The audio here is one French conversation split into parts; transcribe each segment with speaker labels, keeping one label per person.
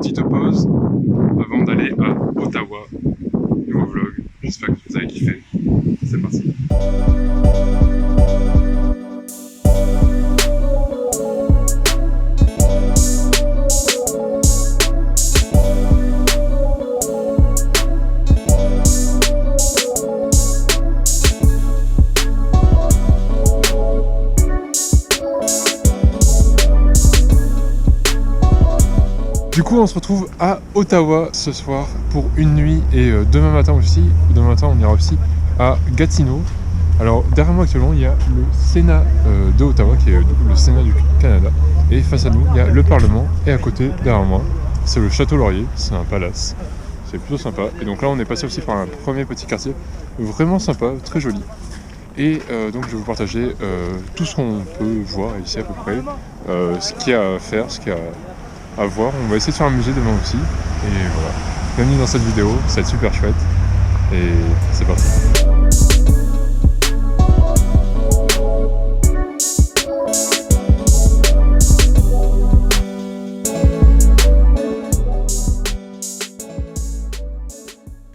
Speaker 1: petite pause avant d'aller à Ottawa. Nouveau vlog, j'espère que vous avez kiffé. C'est parti. Du coup on se retrouve à Ottawa ce soir pour une nuit et demain matin aussi. Demain matin on ira aussi à Gatineau. Alors derrière moi actuellement il y a le Sénat de Ottawa qui est du coup le Sénat du Canada. Et face à nous il y a le Parlement et à côté derrière moi c'est le Château Laurier, c'est un palace. C'est plutôt sympa. Et donc là on est passé aussi par un premier petit quartier vraiment sympa, très joli. Et donc je vais vous partager tout ce qu'on peut voir ici à peu près, ce qu'il y a à faire, ce qu'il y a à voir. On va essayer de faire un musée demain aussi. Et voilà. Bienvenue dans cette vidéo, ça va être super chouette. Et c'est parti.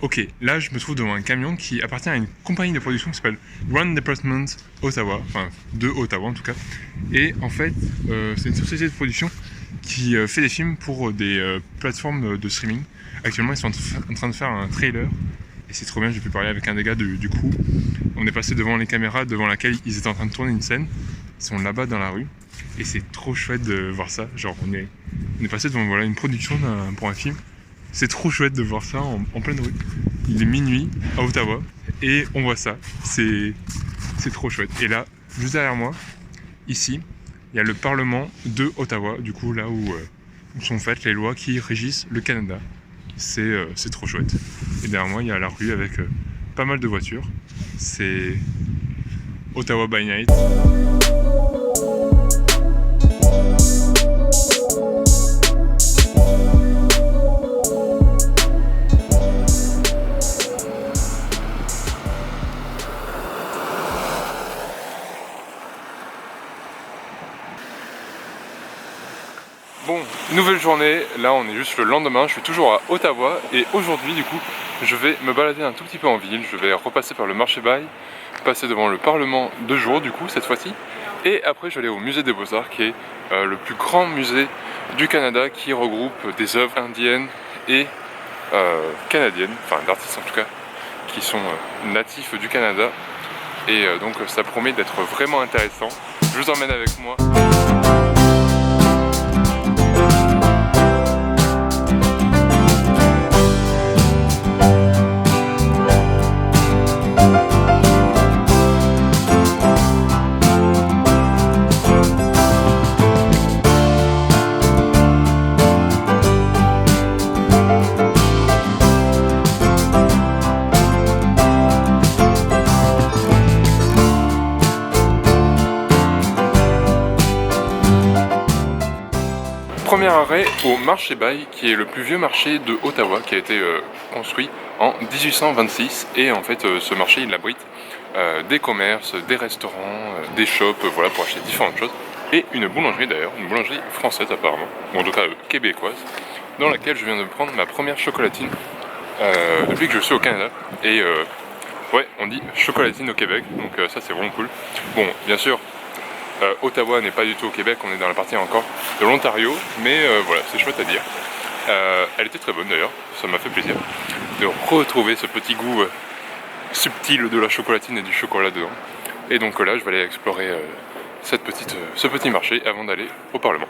Speaker 1: Ok, là je me trouve devant un camion qui appartient à une compagnie de production qui s'appelle Run Department Ottawa, enfin de Ottawa en tout cas. Et en fait, c'est une société de production qui fait des films pour des plateformes de streaming. Actuellement ils sont en train de faire un trailer et c'est trop bien, j'ai pu parler avec un des gars du crew. On est passé devant les caméras devant laquelle ils étaient en train de tourner une scène. Ils sont là-bas dans la rue et c'est trop chouette de voir ça. Genre on est passé devant voilà, une production pour un film. C'est trop chouette de voir ça en pleine rue. Il est minuit à Ottawa et on voit ça. C'est trop chouette. Et là, juste derrière moi, ici, il y a le Parlement de Ottawa, du coup là où sont faites les lois qui régissent le Canada. C'est trop chouette. Et derrière moi, il y a la rue avec pas mal de voitures. C'est Ottawa by Night. Bon, nouvelle journée, là on est juste le lendemain, je suis toujours à Ottawa et aujourd'hui du coup je vais me balader un tout petit peu en ville, je vais repasser par le marché Bail, passer devant le Parlement 2 jours du coup cette fois-ci et après je vais aller au musée des Beaux-Arts qui est le plus grand musée du Canada qui regroupe des œuvres indiennes et canadiennes, enfin d'artistes en tout cas, qui sont natifs du Canada et donc ça promet d'être vraiment intéressant. Je vous emmène avec moi. Premier arrêt au marché Bail, qui est le plus vieux marché de Ottawa, qui a été construit en 1826. Et en fait, ce marché, il abrite des commerces, des restaurants, des shops, voilà, pour acheter différentes choses. Et une boulangerie d'ailleurs, une boulangerie française apparemment, ou en tout cas québécoise, dans laquelle je viens de prendre ma première chocolatine depuis que je suis au Canada. Et ouais, on dit chocolatine au Québec, donc ça c'est vraiment cool. Bon, bien sûr, Ottawa n'est pas du tout au Québec, on est dans la partie encore de l'Ontario, mais voilà, c'est chouette à dire. Elle était très bonne d'ailleurs, ça m'a fait plaisir de retrouver ce petit goût subtil de la chocolatine et du chocolat dedans. Et donc là, je vais aller explorer ce petit marché avant d'aller au Parlement.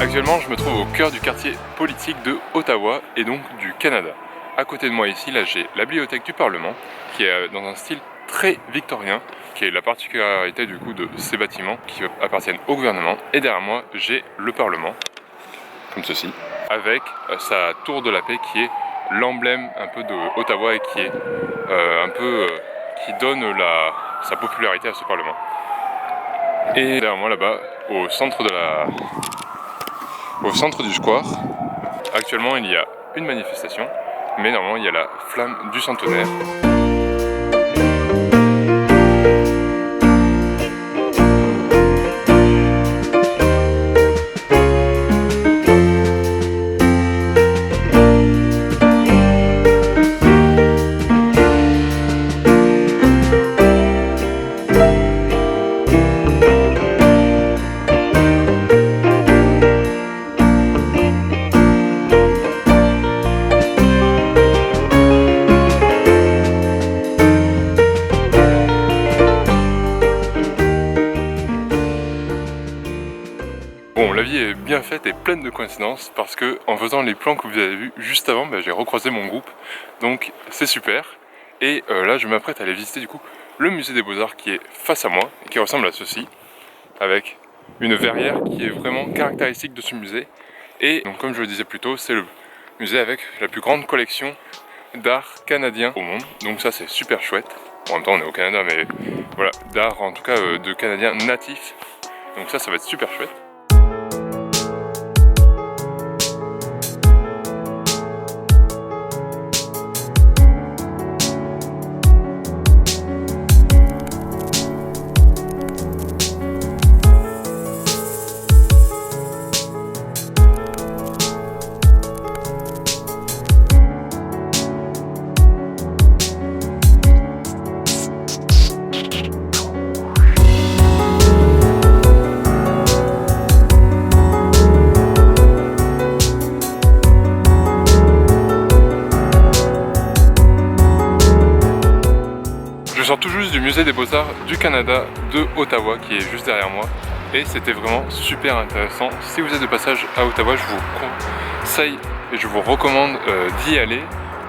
Speaker 1: Actuellement, je me trouve au cœur du quartier politique de Ottawa et donc du Canada. À côté de moi ici, là j'ai la bibliothèque du Parlement qui est dans un style très victorien qui est la particularité du coup de ces bâtiments qui appartiennent au gouvernement. Et derrière moi, j'ai le Parlement, comme ceci, avec sa tour de la paix qui est l'emblème un peu de Ottawa et qui est qui donne sa popularité à ce Parlement. Et derrière moi là-bas, au centre du square, actuellement il y a une manifestation, mais normalement il y a la flamme du centenaire. Bon, la vie est bien faite et pleine de coïncidences parce que en faisant les plans que vous avez vus juste avant, j'ai recroisé mon groupe, donc c'est super. Et là je m'apprête à aller visiter du coup le musée des Beaux-Arts qui est face à moi et qui ressemble à ceci, avec une verrière qui est vraiment caractéristique de ce musée. Et donc comme je le disais plus tôt, c'est le musée avec la plus grande collection d'art canadien au monde, donc ça c'est super chouette. En même temps on est au Canada, mais voilà, d'art en tout cas de canadiens natifs, donc ça va être super chouette. Je sors tout juste du musée des Beaux-Arts du Canada de Ottawa qui est juste derrière moi et c'était vraiment super intéressant. Si vous êtes de passage à Ottawa, je vous conseille et je vous recommande d'y aller.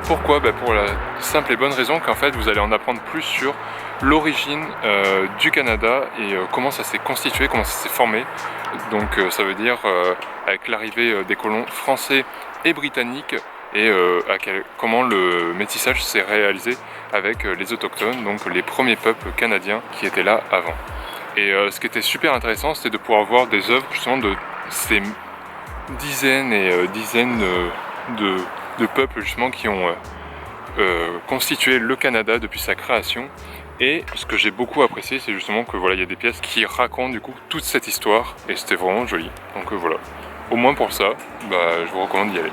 Speaker 1: Pourquoi ? Pour la simple et bonne raison qu'en fait vous allez en apprendre plus sur l'origine du Canada et comment ça s'est constitué, comment ça s'est formé. Donc ça veut dire avec l'arrivée des colons français et britanniques et comment le métissage s'est réalisé avec les autochtones, donc les premiers peuples canadiens qui étaient là avant. Et ce qui était super intéressant, c'était de pouvoir voir des œuvres justement de ces dizaines et dizaines de peuples justement qui ont constitué le Canada depuis sa création. Et ce que j'ai beaucoup apprécié, c'est justement que voilà, il y a des pièces qui racontent du coup toute cette histoire et c'était vraiment joli. Donc voilà, au moins pour ça, je vous recommande d'y aller.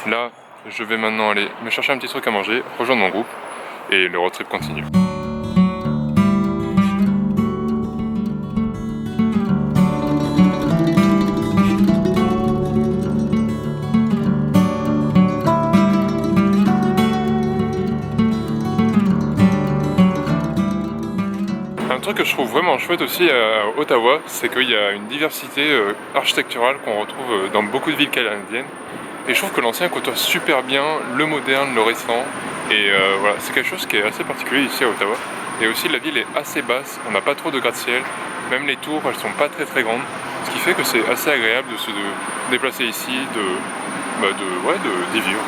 Speaker 1: Là, je vais maintenant aller me chercher un petit truc à manger, rejoindre mon groupe et le road trip continue. Un truc que je trouve vraiment chouette aussi à Ottawa, c'est qu'il y a une diversité architecturale qu'on retrouve dans beaucoup de villes canadiennes. Et je trouve que l'ancien côtoie super bien le moderne, le récent. Et voilà, c'est quelque chose qui est assez particulier ici à Ottawa. Et aussi la ville est assez basse, on n'a pas trop de gratte-ciel. Même les tours, elles sont pas très grandes. Ce qui fait que c'est assez agréable de se déplacer ici, d'y vivre.